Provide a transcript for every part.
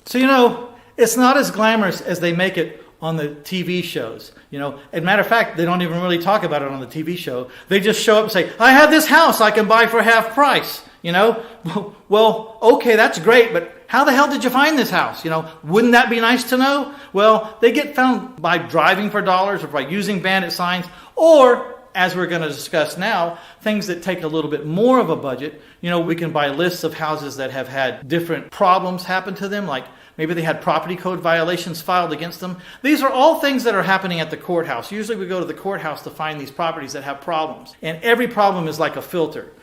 So, it's not as glamorous as they make it on the TV shows. As a matter of fact, they don't even really talk about it on the TV show. They just show up and say, I have this house I can buy for half price. Well, okay, that's great, but how the hell did you find this house? Wouldn't that be nice to know? Well, they get found by driving for dollars or by using bandit signs, or, as we're going to discuss now, things that take a little bit more of a budget. We can buy lists of houses that have had different problems happen to them, like maybe they had property code violations filed against them. These are all things that are happening at the courthouse. Usually we go to the courthouse to find these properties that have problems. And every problem is like a filter.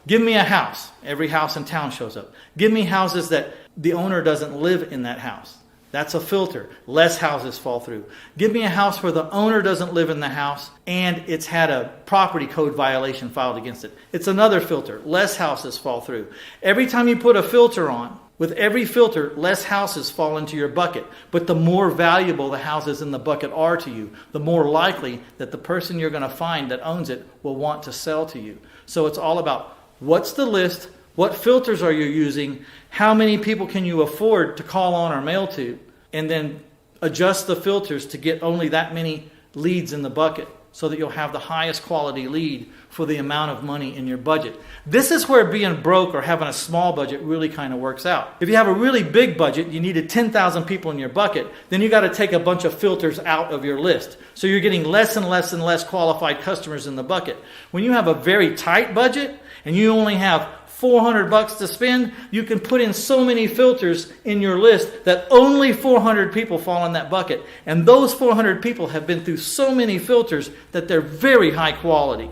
Give me a house. Every house in town shows up. Give me houses that the owner doesn't live in that house. That's a filter. Less houses fall through. Give me a house where the owner doesn't live in the house and it's had a property code violation filed against it. It's another filter. Less houses fall through. Every time you put a filter on, with every filter, less houses fall into your bucket. But the more valuable the houses in the bucket are to you, the more likely that the person you're going to find that owns it will want to sell to you. So it's all about what's the list, what filters are you using, how many people can you afford to call on or mail to, and then adjust the filters to get only that many leads in the bucket so that you'll have the highest quality lead for the amount of money in your budget. This is where being broke or having a small budget really kind of works out. If you have a really big budget, you needed 10,000 people in your bucket, then you got to take a bunch of filters out of your list. So you're getting less and less and less qualified customers in the bucket. When you have a very tight budget and you only have $400 to spend, you can put in so many filters in your list that only 400 people fall in that bucket. And those 400 people have been through so many filters that they're very high quality.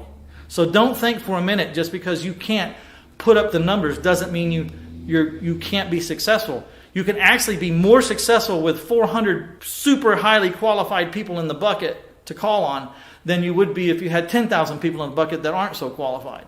So don't think for a minute just because you can't put up the numbers doesn't mean you can't be successful. You can actually be more successful with 400 super highly qualified people in the bucket to call on than you would be if you had 10,000 people in the bucket that aren't so qualified.